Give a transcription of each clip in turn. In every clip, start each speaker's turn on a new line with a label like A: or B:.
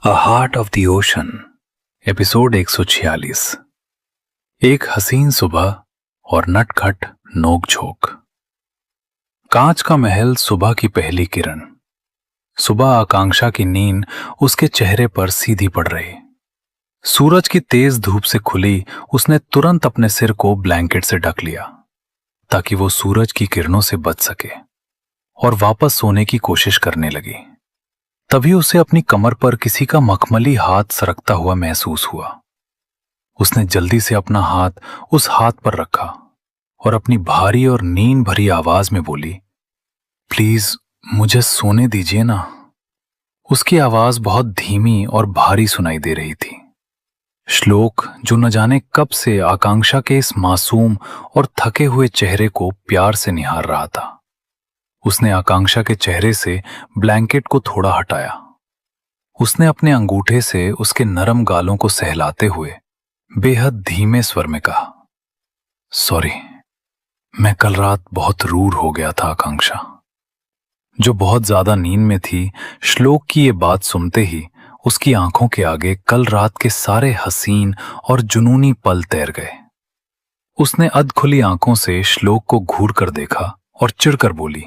A: A heart of the ocean, episode 146। एक हसीन सुबह और नटखट नोक-झोंक। कांच का महल, सुबह की पहली किरण। सुबह आकांक्षा की नींद उसके चेहरे पर सीधी पड़ रही। सूरज की तेज धूप से खुली, उसने तुरंत अपने सिर को ब्लैंकेट से ढक लिया ताकि वो सूरज की किरणों से बच सके और वापस सोने की कोशिश करने लगी। तभी उसे अपनी कमर पर किसी का मखमली हाथ सरकता हुआ महसूस हुआ। उसने जल्दी से अपना हाथ उस हाथ पर रखा और अपनी भारी और नींद भरी आवाज में बोली, प्लीज मुझे सोने दीजिए ना। उसकी आवाज बहुत धीमी और भारी सुनाई दे रही थी। श्लोक, जो न जाने कब से आकांक्षा के इस मासूम और थके हुए चेहरे को प्यार से निहार रहा था, उसने आकांक्षा के चेहरे से ब्लैंकेट को थोड़ा हटाया। उसने अपने अंगूठे से उसके नरम गालों को सहलाते हुए बेहद धीमे स्वर में कहा, सॉरी, मैं कल रात बहुत रूड हो गया था आकांक्षा। जो बहुत ज्यादा नींद में थी, श्लोक की ये बात सुनते ही उसकी आंखों के आगे कल रात के सारे हसीन और जुनूनी पल तैर गए। उसने अधखुली आंखों से श्लोक को घूर कर देखा और चिढ़कर बोली,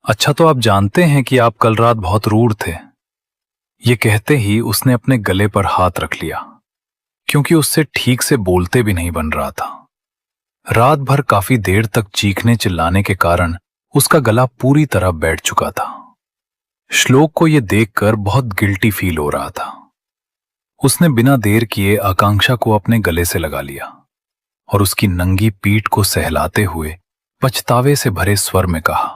A: अच्छा तो आप जानते हैं कि आप कल रात बहुत रूड थे। ये कहते ही उसने अपने गले पर हाथ रख लिया, क्योंकि उससे ठीक से बोलते भी नहीं बन रहा था। रात भर काफी देर तक चीखने चिल्लाने के कारण उसका गला पूरी तरह बैठ चुका था। श्लोक को यह देखकर बहुत गिल्टी फील हो रहा था। उसने बिना देर किए आकांक्षा को अपने गले से लगा लिया और उसकी नंगी पीठ को सहलाते हुए पछतावे से भरे स्वर में कहा,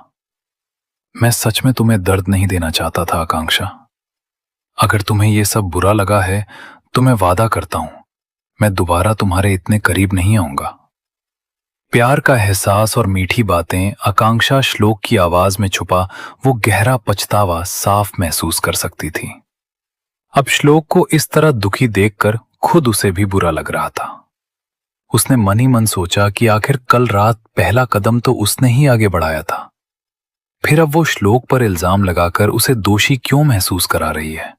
A: मैं सच में तुम्हें दर्द नहीं देना चाहता था आकांक्षा। अगर तुम्हें यह सब बुरा लगा है तो मैं वादा करता हूं, मैं दोबारा तुम्हारे इतने करीब नहीं आऊंगा। प्यार का एहसास और मीठी बातें आकांक्षा श्लोक की आवाज में छुपा वो गहरा पछतावा साफ महसूस कर सकती थी। अब श्लोक को इस तरह दुखी देखकर खुद उसे भी बुरा लग रहा था। उसने मन ही मन सोचा कि आखिर कल रात पहला कदम तो उसने ही आगे बढ़ाया था, फिर अब वो श्लोक पर इल्जाम लगाकर उसे दोषी क्यों महसूस करा रही है।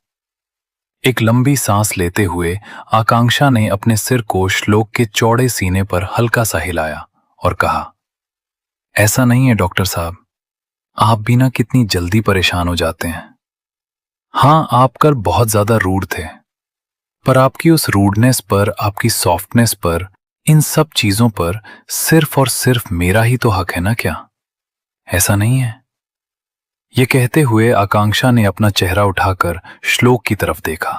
A: एक लंबी सांस लेते हुए आकांक्षा ने अपने सिर को श्लोक के चौड़े सीने पर हल्का सा हिलाया और कहा, ऐसा नहीं है डॉक्टर साहब, आप भी ना कितनी जल्दी परेशान हो जाते हैं। हां, आप कल बहुत ज्यादा रूड थे, पर आपकी उस रूडनेस पर, आपकी सॉफ्टनेस पर, इन सब चीजों पर सिर्फ और सिर्फ मेरा ही तो हक है ना क्या? ऐसा नहीं है? ये कहते हुए आकांक्षा ने अपना चेहरा उठाकर श्लोक की तरफ देखा।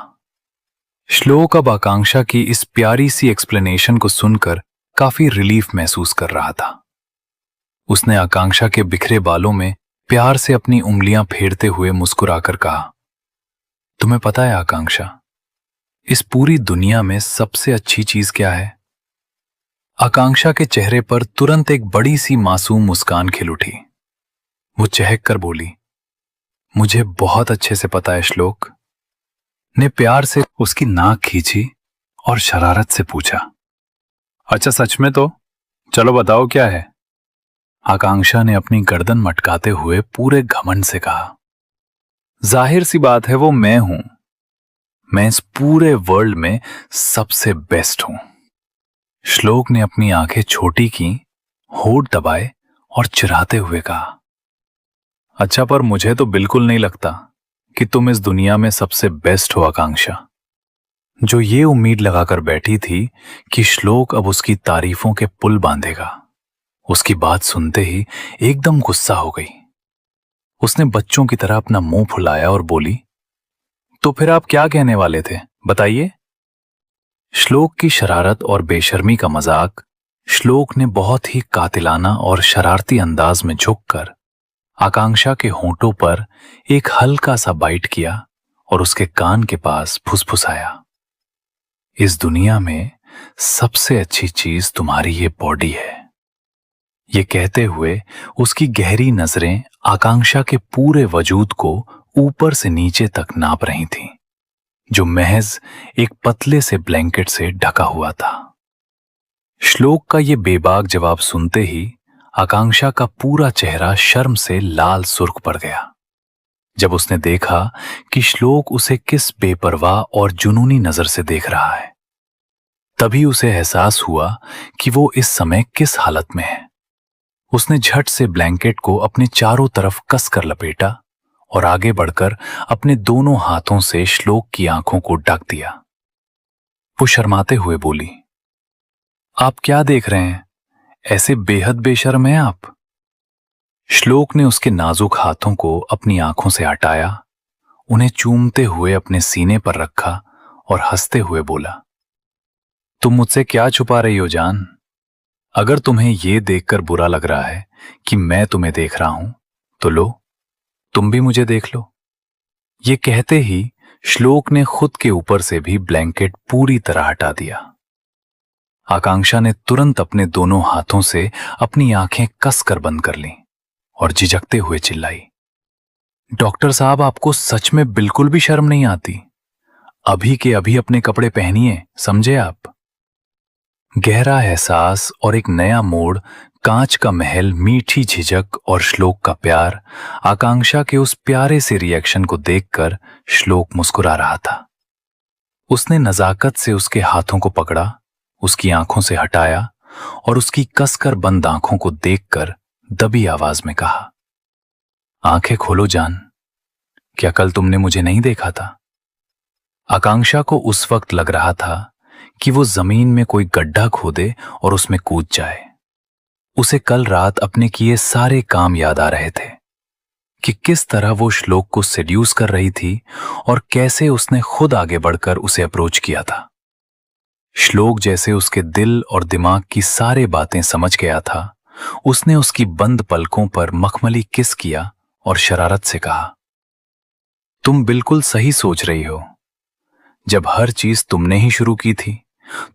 A: श्लोक अब आकांक्षा की इस प्यारी सी एक्सप्लेनेशन को सुनकर काफी रिलीफ महसूस कर रहा था। उसने आकांक्षा के बिखरे बालों में प्यार से अपनी उंगलियां फेरते हुए मुस्कुराकर कहा, तुम्हें पता है आकांक्षा, इस पूरी दुनिया में सबसे अच्छी चीज क्या है? आकांक्षा के चेहरे पर तुरंत एक बड़ी सी मासूम मुस्कान खिल उठी। वो चहक कर बोली, मुझे बहुत अच्छे से पता है श्लोक। ने प्यार से उसकी नाक खींची और शरारत से पूछा, अच्छा सच में? तो चलो बताओ क्या है? आकांक्षा ने अपनी गर्दन मटकाते हुए पूरे घमंड से कहा, जाहिर सी बात है वो मैं हूं। मैं इस पूरे वर्ल्ड में सबसे बेस्ट हूं। श्लोक ने अपनी आंखें छोटी की, होठ दबाए और चिढ़ाते हुए कहा, अच्छा पर मुझे तो बिल्कुल नहीं लगता कि तुम इस दुनिया में सबसे बेस्ट हो आकांक्षा। जो ये उम्मीद लगाकर बैठी थी कि श्लोक अब उसकी तारीफों के पुल बांधेगा, उसकी बात सुनते ही एकदम गुस्सा हो गई। उसने बच्चों की तरह अपना मुंह फुलाया और बोली, तो फिर आप क्या कहने वाले थे, बताइए? श्लोक की शरारत और बेशर्मी का मजाक श्लोक ने बहुत ही कातिलाना और शरारती अंदाज में झुककर आकांक्षा के होंठों पर एक हल्का सा बाइट किया और उसके कान के पास फुसफुसाया, इस दुनिया में सबसे अच्छी चीज तुम्हारी ये बॉडी है। ये कहते हुए उसकी गहरी नजरें आकांक्षा के पूरे वजूद को ऊपर से नीचे तक नाप रही थीं, जो महज एक पतले से ब्लैंकेट से ढका हुआ था। श्लोक का ये बेबाक जवाब सुनते ही आकांक्षा का पूरा चेहरा शर्म से लाल सुर्ख पड़ गया। जब उसने देखा कि श्लोक उसे किस बेपरवाह और जुनूनी नजर से देख रहा है, तभी उसे एहसास हुआ कि वो इस समय किस हालत में है। उसने झट से ब्लैंकेट को अपने चारों तरफ कसकर लपेटा और आगे बढ़कर अपने दोनों हाथों से श्लोक की आंखों को ढक दिया। वो शर्माते हुए बोली, आप क्या देख रहे हैं? ऐसे बेहद बेशर्म हैं आप। श्लोक ने उसके नाजुक हाथों को अपनी आंखों से हटाया, उन्हें चूमते हुए अपने सीने पर रखा और हंसते हुए बोला, तुम मुझसे क्या छुपा रही हो जान? अगर तुम्हें यह देखकर बुरा लग रहा है कि मैं तुम्हें देख रहा हूं, तो लो, तुम भी मुझे देख लो। ये कहते ही श्लोक ने खुद के ऊपर से भी ब्लैंकेट पूरी तरह हटा दिया। आकांक्षा ने तुरंत अपने दोनों हाथों से अपनी आंखें कसकर बंद कर लीं और झिझकते हुए चिल्लाई, डॉक्टर साहब, आपको सच में बिल्कुल भी शर्म नहीं आती? अभी के अभी अपने कपड़े पहनिए, समझे आप? गहरा एहसास और एक नया मोड़, कांच का महल, मीठी झिझक और श्लोक का प्यार। आकांक्षा के उस प्यारे से रिएक्शन को देखकर श्लोक मुस्कुरा रहा था। उसने नजाकत से उसके हाथों को पकड़ा, उसकी आंखों से हटाया और उसकी कसकर बंद आंखों को देखकर दबी आवाज में कहा, आंखें खोलो जान, क्या कल तुमने मुझे नहीं देखा था? आकांक्षा को उस वक्त लग रहा था कि वो जमीन में कोई गड्ढा खोदे और उसमें कूद जाए। उसे कल रात अपने किए सारे काम याद आ रहे थे कि किस तरह वो श्लोक को सेड्यूस कर रही थी और कैसे उसने खुद आगे बढ़कर उसे अप्रोच किया था। श्लोक जैसे उसके दिल और दिमाग की सारी बातें समझ गया था। उसने उसकी बंद पलकों पर मखमली किस किया और शरारत से कहा, तुम बिल्कुल सही सोच रही हो। जब हर चीज तुमने ही शुरू की थी,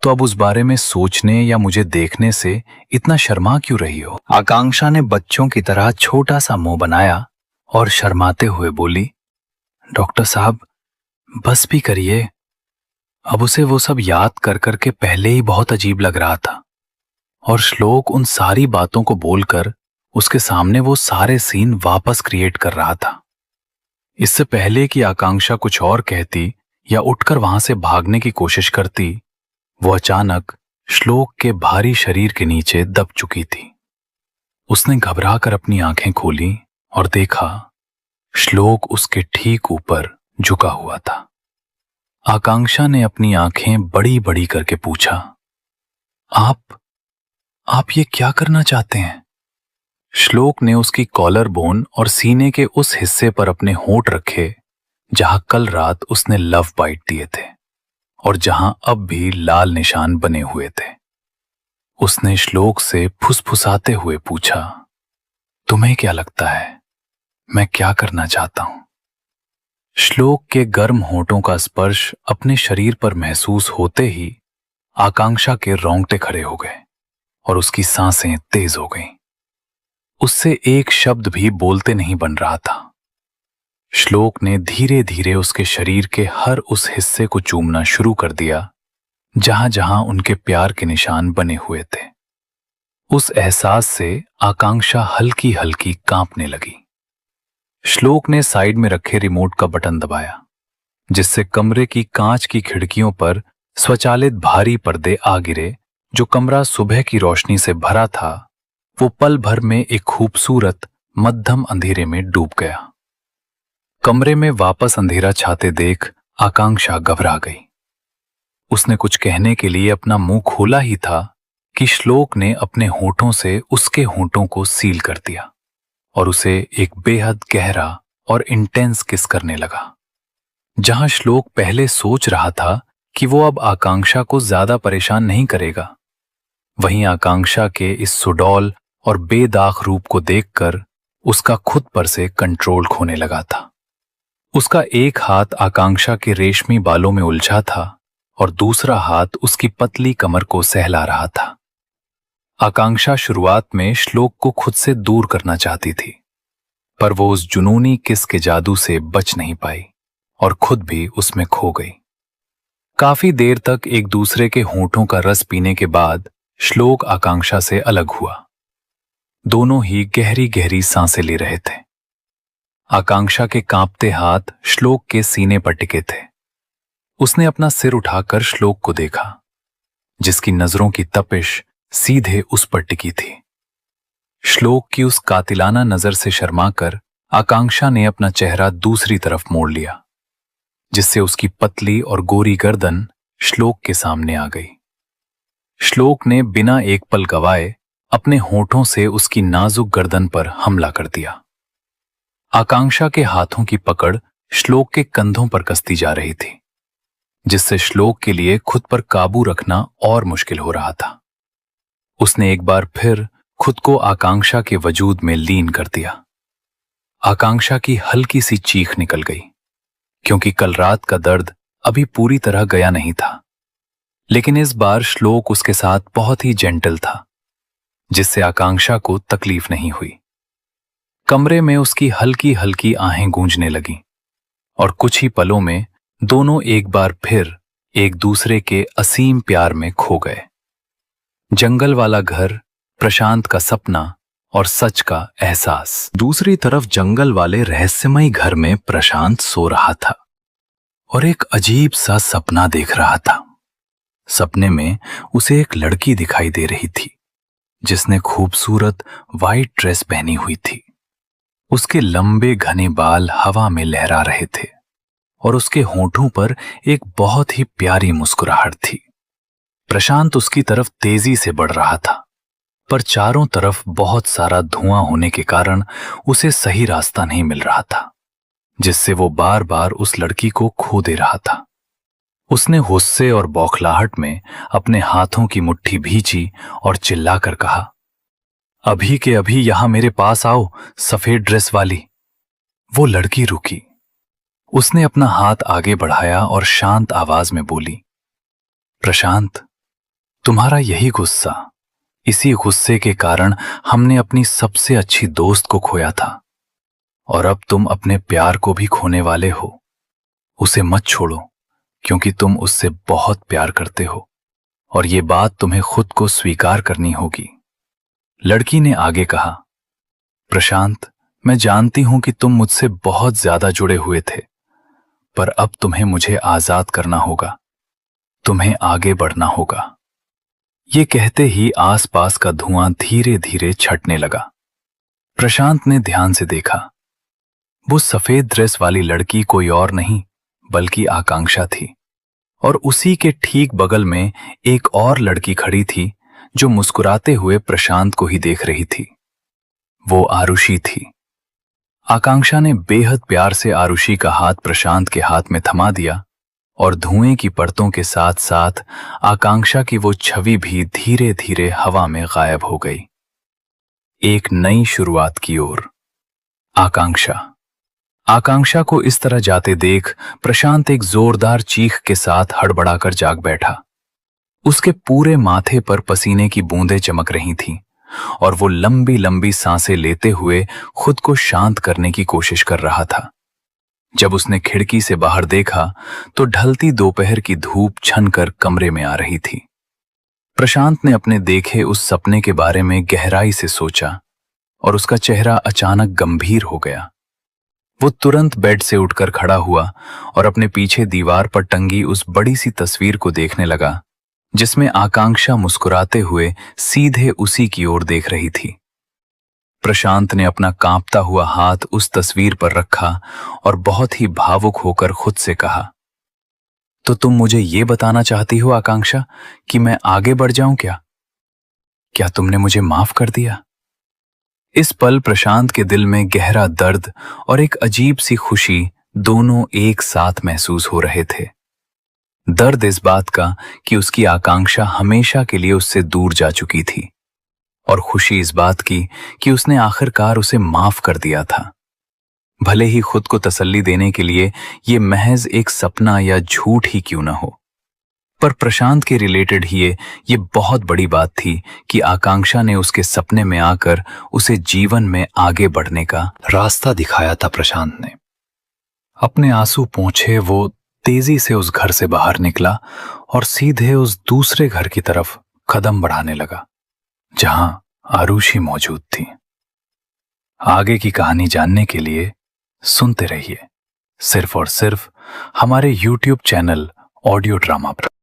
A: तो अब उस बारे में सोचने या मुझे देखने से इतना शर्मा क्यों रही हो? आकांक्षा ने बच्चों की तरह छोटा सा मुंह बनाया और शर्माते हुए बोली, डॉक्टर साहब, बस भी करिए। अब उसे वो सब याद कर करके पहले ही बहुत अजीब लग रहा था और श्लोक उन सारी बातों को बोलकर उसके सामने वो सारे सीन वापस क्रिएट कर रहा था। इससे पहले कि आकांक्षा कुछ और कहती या उठकर वहां से भागने की कोशिश करती, वो अचानक श्लोक के भारी शरीर के नीचे दब चुकी थी। उसने घबराकर अपनी आंखें खोली और देखा, श्लोक उसके ठीक ऊपर झुका हुआ था। आकांक्षा ने अपनी आंखें बड़ी बड़ी करके पूछा, आप ये क्या करना चाहते हैं? श्लोक ने उसकी कॉलर बोन और सीने के उस हिस्से पर अपने होंठ रखे जहां कल रात उसने लव बाइट दिए थे और जहां अब भी लाल निशान बने हुए थे। उसने श्लोक से फुसफुसाते हुए पूछा, तुम्हें क्या लगता है मैं क्या करना चाहता हूं? श्लोक के गर्म होंठों का स्पर्श अपने शरीर पर महसूस होते ही आकांक्षा के रोंगटे खड़े हो गए और उसकी सांसें तेज हो गईं। उससे एक शब्द भी बोलते नहीं बन रहा था। श्लोक ने धीरे धीरे उसके शरीर के हर उस हिस्से को चूमना शुरू कर दिया जहां जहां उनके प्यार के निशान बने हुए थे। उस एहसास से आकांक्षा हल्की हल्की कांपने लगी। श्लोक ने साइड में रखे रिमोट का बटन दबाया, जिससे कमरे की कांच की खिड़कियों पर स्वचालित भारी पर्दे आ गिरे। जो कमरा सुबह की रोशनी से भरा था, वो पल भर में एक खूबसूरत मध्यम अंधेरे में डूब गया। कमरे में वापस अंधेरा छाते देख आकांक्षा घबरा गई। उसने कुछ कहने के लिए अपना मुंह खोला ही था कि श्लोक ने अपने होंठों से उसके होंठों को सील कर दिया और उसे एक बेहद गहरा और इंटेंस किस करने लगा। जहां श्लोक पहले सोच रहा था कि वो अब आकांक्षा को ज्यादा परेशान नहीं करेगा, वहीं आकांक्षा के इस सुडौल और बेदाग रूप को देखकर उसका खुद पर से कंट्रोल खोने लगा था। उसका एक हाथ आकांक्षा के रेशमी बालों में उलझा था और दूसरा हाथ उसकी पतली कमर को सहला रहा था। आकांक्षा शुरुआत में श्लोक को खुद से दूर करना चाहती थी, पर वो उस जुनूनी किस के जादू से बच नहीं पाई और खुद भी उसमें खो गई। काफी देर तक एक दूसरे के होंठों का रस पीने के बाद श्लोक आकांक्षा से अलग हुआ। दोनों ही गहरी गहरी सांसें ले रहे थे। आकांक्षा के कांपते हाथ श्लोक के सीने पर टिके थे। उसने अपना सिर उठाकर श्लोक को देखा, जिसकी नजरों की तपिश सीधे उस पर टिकी थी। श्लोक की उस कातिलाना नजर से शर्माकर आकांक्षा ने अपना चेहरा दूसरी तरफ मोड़ लिया, जिससे उसकी पतली और गोरी गर्दन श्लोक के सामने आ गई। श्लोक ने बिना एक पल गवाए अपने होठों से उसकी नाजुक गर्दन पर हमला कर दिया। आकांक्षा के हाथों की पकड़ श्लोक के कंधों पर कसती जा रही थी, जिससे श्लोक के लिए खुद पर काबू रखना और मुश्किल हो रहा था। उसने एक बार फिर खुद को आकांक्षा के वजूद में लीन कर दिया। आकांक्षा की हल्की सी चीख निकल गई, क्योंकि कल रात का दर्द अभी पूरी तरह गया नहीं था। लेकिन इस बार श्लोक उसके साथ बहुत ही जेंटल था, जिससे आकांक्षा को तकलीफ नहीं हुई। कमरे में उसकी हल्की हल्की आहें गूंजने लगीं और कुछ ही पलों में दोनों एक बार फिर एक दूसरे के असीम प्यार में खो गए। जंगल वाला घर, प्रशांत का सपना और सच का एहसास। दूसरी तरफ जंगल वाले रहस्यमयी घर में प्रशांत सो रहा था और एक अजीब सा सपना देख रहा था। सपने में उसे एक लड़की दिखाई दे रही थी, जिसने खूबसूरत वाइट ड्रेस पहनी हुई थी। उसके लंबे घने बाल हवा में लहरा रहे थे और उसके होंठों पर एक बहुत ही प्यारी मुस्कुराहट थी। प्रशांत उसकी तरफ तेजी से बढ़ रहा था, पर चारों तरफ बहुत सारा धुआं होने के कारण उसे सही रास्ता नहीं मिल रहा था, जिससे वो बार बार उस लड़की को खो दे रहा था। उसने गुस्से और बौखलाहट में अपने हाथों की मुट्ठी भींची और चिल्लाकर कहा, अभी के अभी यहां मेरे पास आओ, सफेद ड्रेस वाली। वो लड़की रुकी। उसने अपना हाथ आगे बढ़ाया और शांत आवाज में बोली, प्रशांत, तुम्हारा यही गुस्सा, इसी गुस्से के कारण हमने अपनी सबसे अच्छी दोस्त को खोया था और अब तुम अपने प्यार को भी खोने वाले हो। उसे मत छोड़ो, क्योंकि तुम उससे बहुत प्यार करते हो और ये बात तुम्हें खुद को स्वीकार करनी होगी। लड़की ने आगे कहा, प्रशांत, मैं जानती हूं कि तुम मुझसे बहुत ज्यादा जुड़े हुए थे, पर अब तुम्हें मुझे आजाद करना होगा, तुम्हें आगे बढ़ना होगा। ये कहते ही आसपास का धुआं धीरे धीरे छटने लगा। प्रशांत ने ध्यान से देखा। वो सफेद ड्रेस वाली लड़की कोई और नहीं बल्कि आकांक्षा थी, और उसी के ठीक बगल में एक और लड़की खड़ी थी जो मुस्कुराते हुए प्रशांत को ही देख रही थी। वो आरुषि थी। आकांक्षा ने बेहद प्यार से आरुषि का हाथ प्रशांत के हाथ में थमा दिया और धुएं की परतों के साथ साथ आकांक्षा की वो छवि भी धीरे धीरे हवा में गायब हो गई। एक नई शुरुआत की ओर। आकांक्षा को इस तरह जाते देख प्रशांत एक जोरदार चीख के साथ हड़बड़ाकर जाग बैठा। उसके पूरे माथे पर पसीने की बूंदें चमक रही थीं और वो लंबी लंबी सांसें लेते हुए खुद को शांत करने की कोशिश कर रहा था। जब उसने खिड़की से बाहर देखा तो ढलती दोपहर की धूप छनकर कमरे में आ रही थी। प्रशांत ने अपने देखे उस सपने के बारे में गहराई से सोचा और उसका चेहरा अचानक गंभीर हो गया। वो तुरंत बेड से उठकर खड़ा हुआ और अपने पीछे दीवार पर टंगी उस बड़ी सी तस्वीर को देखने लगा, जिसमें आकांक्षा मुस्कुराते हुए सीधे उसी की ओर देख रही थी। प्रशांत ने अपना कांपता हुआ हाथ उस तस्वीर पर रखा और बहुत ही भावुक होकर खुद से कहा, तो तुम मुझे ये बताना चाहती हो आकांक्षा कि मैं आगे बढ़ जाऊं क्या? क्या तुमने मुझे माफ कर दिया? इस पल प्रशांत के दिल में गहरा दर्द और एक अजीब सी खुशी दोनों एक साथ महसूस हो रहे थे। दर्द इस बात का कि उसकी आकांक्षा हमेशा के लिए उससे दूर जा चुकी थी, और खुशी इस बात की कि उसने आखिरकार उसे माफ कर दिया था। भले ही खुद को तसल्ली देने के लिए ये महज एक सपना या झूठ ही क्यों न हो, पर प्रशांत के रिलेटेड ही ये बहुत बड़ी बात थी कि आकांक्षा ने उसके सपने में आकर उसे जीवन में आगे बढ़ने का रास्ता दिखाया था। प्रशांत ने अपने आंसू पोंछे वो तेजी से उस घर से बाहर निकला और सीधे उस दूसरे घर की तरफ कदम बढ़ाने लगा जहां आरुषि मौजूद थी। आगे की कहानी जानने के लिए सुनते रहिए सिर्फ और सिर्फ हमारे YouTube चैनल ऑडियो ड्रामा पर।